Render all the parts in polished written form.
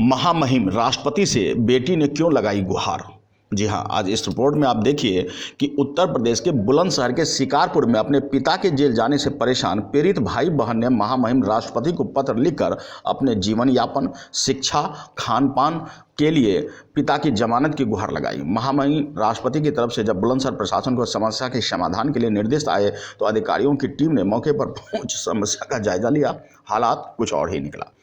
महामहिम राष्ट्रपति से बेटी ने क्यों लगाई गुहार। जी हाँ, आज इस रिपोर्ट में आप देखिए कि उत्तर प्रदेश के बुलंदशहर के शिकारपुर में अपने पिता के जेल जाने से परेशान पीड़ित भाई बहन ने महामहिम राष्ट्रपति को पत्र लिखकर अपने जीवन यापन, शिक्षा, खान पान के लिए पिता की जमानत की गुहार लगाई। महामहिम राष्ट्रपति की तरफ से जब बुलंदशहर प्रशासन को समस्या के समाधान के लिए निर्देश आए तो अधिकारियों की टीम ने मौके पर पहुंच समस्या का जायजा लिया। हालात कुछ और ही निकला।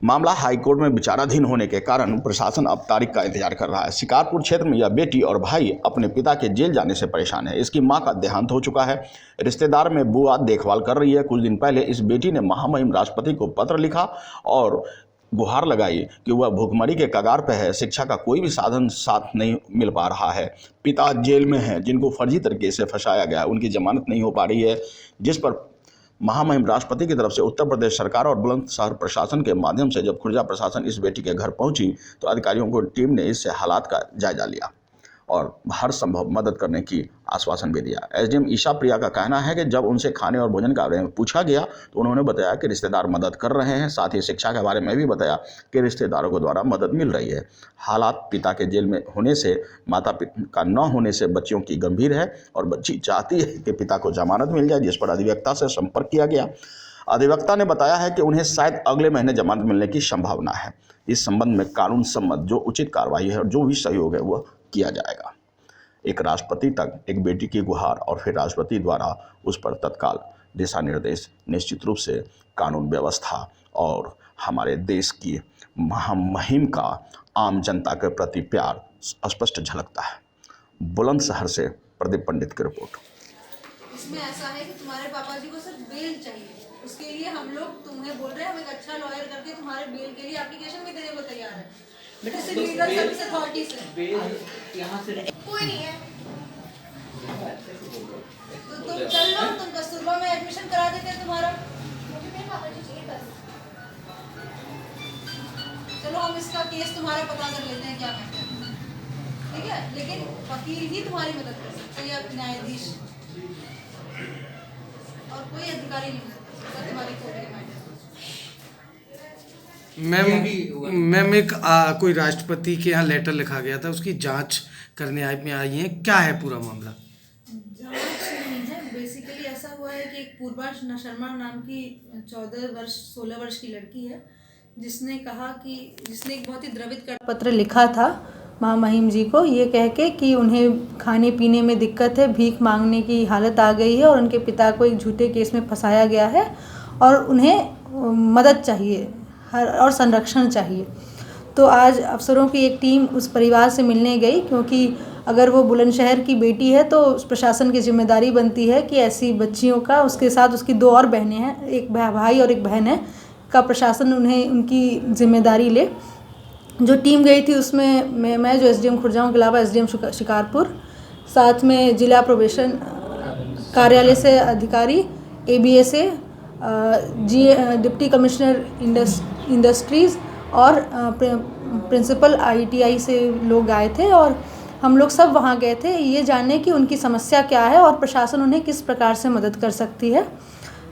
मामला हाईकोर्ट में विचाराधीन होने के कारण प्रशासन अब तारीख का इंतजार कर रहा है। शिकारपुर क्षेत्र में यह बेटी और भाई अपने पिता के जेल जाने से परेशान है। इसकी मां का देहांत हो चुका है। रिश्तेदार में बुआ देखभाल कर रही है। कुछ दिन पहले इस बेटी ने महामहिम राष्ट्रपति को पत्र लिखा और गुहार लगाई कि वह भूखमरी के कगार पर है। शिक्षा का कोई भी साधन साथ नहीं मिल पा रहा है। पिता जेल में हैं जिनको फर्जी तरीके से फंसाया गया है, उनकी जमानत नहीं हो पा रही है, जिस पर महामहिम राष्ट्रपति की तरफ से उत्तर प्रदेश सरकार और बुलंदशहर प्रशासन के माध्यम से जब खुर्जा प्रशासन इस बेटी के घर पहुंची तो अधिकारियों को टीम ने इससे हालात का जायजा लिया और हर संभव मदद करने की आश्वासन भी दिया। एसडीएम ईशा प्रिया का कहना है कि जब उनसे खाने और भोजन के बारे में पूछा गया तो उन्होंने बताया कि रिश्तेदार मदद कर रहे हैं। साथ ही शिक्षा के बारे में भी बताया कि रिश्तेदारों के द्वारा मदद मिल रही है। हालात पिता के जेल में होने से, माता पिता का न होने से बच्चियों की गंभीर है और बच्ची चाहती है कि पिता को जमानत मिल जाए, जिस पर अधिवक्ता से संपर्क किया गया। अधिवक्ता ने बताया है कि उन्हें शायद अगले महीने जमानत मिलने की संभावना है। इस संबंध में कानून सम्मत जो उचित कार्रवाई है और जो भी सहयोग है वह किया जाएगा। एक राष्ट्रपति तक एक बेटी की गुहार और फिर राष्ट्रपति द्वारा उस पर तत्काल दिशा निर्देश, निश्चित रूप से कानून व्यवस्था और हमारे देश की महामहिम का आम जनता के प्रति प्यार स्पष्ट झलकता है। बुलंदशहर से प्रदीप पंडित की रिपोर्ट। इसमें ऐसा है कि तुम्हारे पापा जी को सिर्फ बेल चाहिए, उसके लिए हम लोग तुम्हें बोल रहे हैं हम एक अच्छा लॉयर करके तुम्हारे बेल के लिए एप्लीकेशन भी देने को तैयार है। लीगल सर्विस अथॉरिटी से यहाँ से कोई नहीं है तो तुम चल लो, तुम कस्तूरबा में एडमिशन करा देते हैं तुम्हारा। मुझे मेरे पापा जी चाहिए बस। चलो हम इसका केस तुम्हारा पता कर लेते हैं क्या मैटर है, ठीक है, लेकिन वकील ही तुम्हारी मदद कर सकते हैं या न्यायाधीश, और कोई अधिकारी नहीं कर सकता तुम्हारी कोर्ट के मैटर। मैम एक कोई राष्ट्रपति के यहाँ लेटर लिखा गया था, उसकी जांच करने में आई है, क्या है पूरा मामला? जांच नहीं है, बेसिकली ऐसा हुआ है कि एक पूर्वा शर्मा नाम की 16 वर्ष की लड़की है जिसने एक बहुत ही द्रवित कर पत्र लिखा था महामहिम जी को, ये कह के कि उन्हें खाने पीने में दिक्कत है, भीख मांगने की हालत आ गई है और उनके पिता को एक झूठे केस में फंसाया गया है और उन्हें मदद चाहिए और संरक्षण चाहिए। तो आज अफसरों की एक टीम उस परिवार से मिलने गई, क्योंकि अगर वो बुलंदशहर की बेटी है तो प्रशासन की जिम्मेदारी बनती है कि ऐसी बच्चियों का, उसके साथ उसकी 2 और बहनें हैं, एक भाई और एक बहन है, का प्रशासन उन्हें उनकी जिम्मेदारी ले। जो टीम गई थी उसमें मैं जो एसडीएम खुर्जा के अलावा एसडीएम शिकारपुर, साथ में जिला प्रोबेशन कार्यालय से अधिकारी, ABSA, डिप्टी कमिश्नर इंडस्ट्रीज़ और प्रिंसिपल ITI से लोग आए थे और हम लोग सब वहाँ गए थे ये जानने कि उनकी समस्या क्या है और प्रशासन उन्हें किस प्रकार से मदद कर सकती है।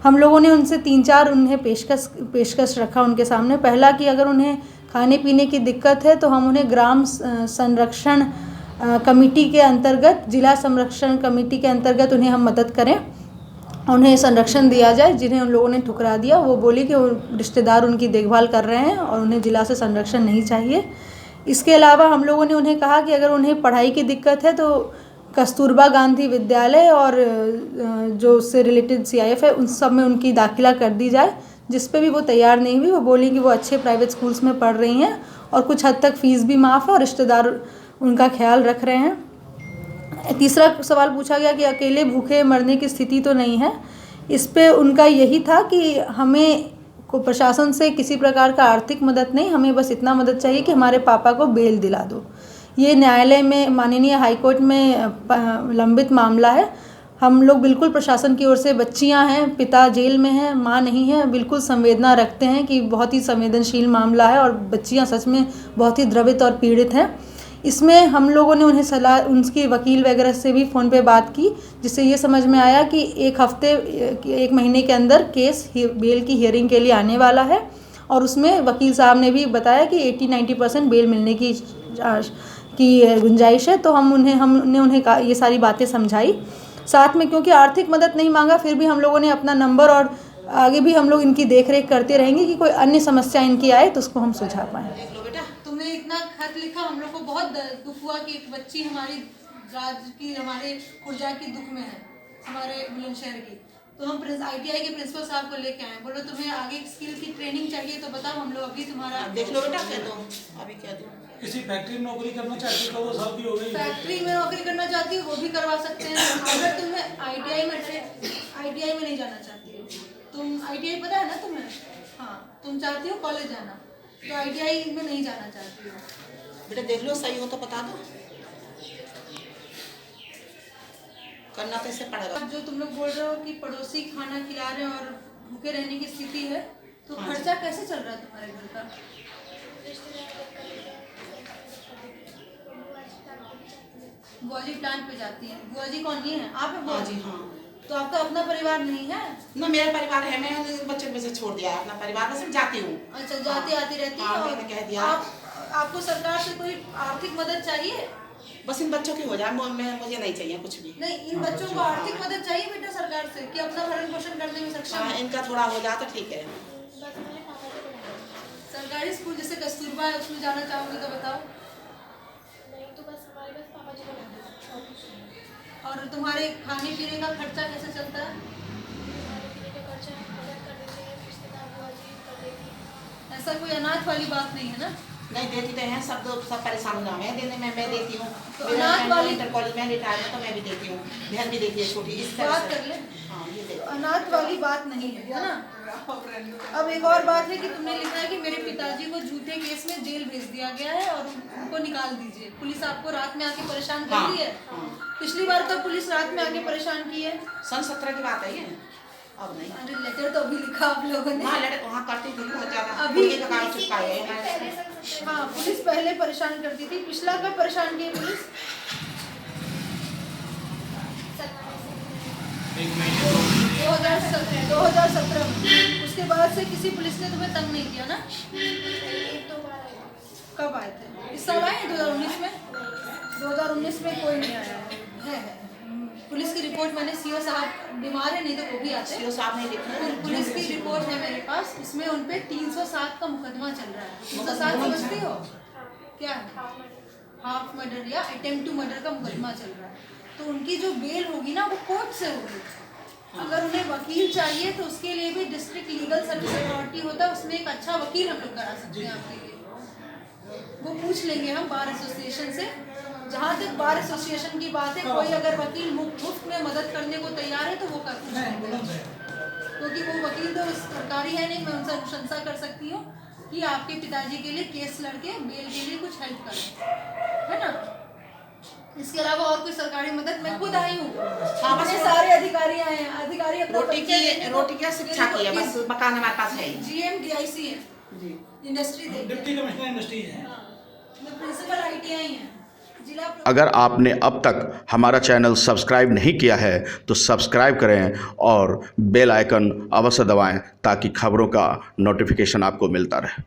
हम लोगों ने उनसे 3-4 उन्हें पेशकश रखा उनके सामने। पहला कि अगर उन्हें खाने पीने की दिक्कत है तो हम उन्हें ग्राम संरक्षण कमेटी के अंतर्गत, जिला संरक्षण कमेटी के अंतर्गत उन्हें हम मदद करें, उन्हें संरक्षण दिया जाए, जिन्हें उन लोगों ने ठुकरा दिया। वो बोली कि रिश्तेदार उनकी देखभाल कर रहे हैं और उन्हें जिला से संरक्षण नहीं चाहिए। इसके अलावा हम लोगों ने उन्हें कहा कि अगर उन्हें पढ़ाई की दिक्कत है तो कस्तूरबा गांधी विद्यालय और जो उससे रिलेटेड CIF है उन सब में उनकी दाखिला कर दी जाए, जिस पे भी वो तैयार नहीं हुई। वो बोली कि वो अच्छे प्राइवेट स्कूल्स में पढ़ रही हैं और कुछ हद तक फ़ीस भी माफ़ है और रिश्तेदार उनका ख्याल रख रहे हैं। तीसरा सवाल पूछा गया कि अकेले भूखे मरने की स्थिति तो नहीं है। इस पे उनका यही था कि हमें को प्रशासन से किसी प्रकार का आर्थिक मदद नहीं, हमें बस इतना मदद चाहिए कि हमारे पापा को बेल दिला दो। ये न्यायालय में, माननीय हाईकोर्ट में लंबित मामला है। हम लोग बिल्कुल प्रशासन की ओर से, बच्चियां हैं, पिता जेल में हैं, माँ नहीं है, बिल्कुल संवेदना रखते हैं कि बहुत ही संवेदनशील मामला है और बच्चियां सच में बहुत ही द्रवित और पीड़ित हैं। इसमें हम लोगों ने उन्हें सलाह, उनकी वकील वगैरह से भी फ़ोन पे बात की, जिससे ये समझ में आया कि 1 महीने के अंदर केस बेल की हियरिंग के लिए आने वाला है और उसमें वकील साहब ने भी बताया कि 80-90% बेल मिलने की गुंजाइश है। तो हमने उन्हें ये सारी बातें समझाई। साथ में क्योंकि आर्थिक मदद नहीं मांगा, फिर भी हम लोगों ने अपना नंबर, और आगे भी हम लोग इनकी देखरेख करते रहेंगे कि कोई अन्य समस्या इनकी आए तो उसको हम सुझा पाएँ। देख लो बेटा, तुमने इतना खत लिखा, हम लोग को बहुत दुख हुआ कि एक बच्ची हमारी राज्य की, हमारे खुर्जा की दुख में है, हमारे बुलंदशहर की। तो हम ITI के प्रिंसिपल साहब को लेके आए, बोलो तुम्हें आगे स्किल की ट्रेनिंग चाहिए तो बताओ, हम लोग अभी तुम्हारा देख लो बेटा, कह दो अभी कह दो। किसी फैक्ट्री में नौकरी करना चाहती तो वो शादी हो गई। फैक्ट्री में नौकरी करना चाहती हो वो भी करवा सकते हैं। अगर तुम्हें ITI में नहीं जाना चाहती हो, तुम ITI पता है ना तुम्हें, हाँ, तुम चाहती हो कॉलेज जाना, तो ITI में नहीं जाना चाहती हो। बेटा देख लो, सही हो तो बता दो, करना तो इससे पड़ेगा। जो तुम लोग बोल रहे हो कि पड़ोसी खाना खिला रहे हैं और भूखे रहने की स्थिति है, तो खर्चा कैसे चल रहा है तुम्हारे घर का? बुआ जी प्लांट पे जाती है। बुआ जी कौन, ये है आप? है बुआ जी? हाँ। तो आपका अपना परिवार नहीं है? ना, मेरा परिवार है, मैं बच्चे में से छोड़ दिया है अपना परिवार, बस जाती हूँ। अच्छा, जाती आती रहती है। हाँ, और मैंने कह दिया। आपको सरकार से कोई आर्थिक मदद चाहिए? बस इन बच्चों की हो जाए, मुझे नहीं चाहिए कुछ भी। नहीं, इन बच्चों को आर्थिक मदद चाहिए बेटा सरकार से, कि अपना भरण पोषण करने में सक्षम हाँ, है। इनका थोड़ा हो जाए तो ठीक है। सरकारी स्कूल जैसे कस्तूरबा है, उसमें जाना चाहोगे तो बताओ। और तुम्हारे खाने पीने का खर्चा कैसे चलता है? ऐसा कोई अनाथ वाली बात नहीं है ना? नहीं, देती तो हैं, सब परेशान ना है देने में, मैं देती हूँ। तो अनाथ वाली इंटर कॉलेज में रिटायर है तो मैं भी देती हूँ, बहन भी देती है छोटी, इस तरह बात से। कर ले। हाँ, ये देती तो अनाथ वाली बात नहीं है ना? अब एक और बात है कि तुमने लिखा है कि मेरे पिताजी को झूठे केस में जेल भेज दिया गया है और उनको निकाल दीजिए। पुलिस आपको रात में आके परेशान कर रही है? पिछली बार तो पुलिस रात में आके परेशान की है। सन 17 की बात है ये, अब नहीं। अरे लेटर तो अभी लिखा आप लोगों ने। वहाँ करती थी बहुत ज्यादा, अभी मुर्गे का काम चिपकाए हैं। हाँ, पुलिस पहले परेशान करती थी। पिछला कब परेशान की पुलिस? 2017 में। उसके बाद से किसी पुलिस ने तुम्हें तंग नहीं किया ना? कब आए थे? इस साल आए 2019 में? 2019 में कोई नहीं आया है। पुलिस की रिपोर्ट मैंने CO साहब बीमार है, नहीं तो वो भी आते। CO साहब ने लिखा, पुलिस की रिपोर्ट है मेरे पास, उसमें उन पे 307 का मुकदमा चल रहा है। 307 समझती हो क्या है? हाफ मर्डर या अटेम्प्ट टू मर्डर का मुकदमा चल रहा है। तो उनकी जो बेल होगी ना, वो कोर्ट से होगी। अगर उन्हें वकील चाहिए तो उसके लिए भी डिस्ट्रिक्ट लीगल सर्विस अथॉरिटी होता है, उसमें एक अच्छा वकील हम लोग करा सकते हैं आपके लिए। वो पूछ लेंगे हम बार एसोसिएशन से। जहाँ तक बार एसोसिएशन की बात है, कोई अगर वकील मुफ्त में मदद करने को तैयार है तो वो कर सकते हैं, क्योंकि वो वकील तो सरकारी है नहीं। मैं उनसे अनुशंसा कर सकती हूँ कि आपके पिताजी के लिए केस लड़के बेल के लिए कुछ हेल्प करें, है ना? इसके अलावा और कोई सरकारी मदद? मैं खुद आई हूँ, हमारे सारे अधिकारी आए हैं। अधिकारी अपना रोटी की शिक्षा की है, बस मकान हमारे पास है। GM DIC है जी, इंडस्ट्री देखते डिप्टी कमिश्नर इंडस्ट्री है। मैं प्रिंसिपल ITI है जिला। अगर आपने अब तक हमारा चैनल सब्सक्राइब नहीं किया है तो सब्सक्राइब करें और बेल आइकन अवश्य दबाएं ताकि खबरों का नोटिफिकेशन आपको मिलता रहे।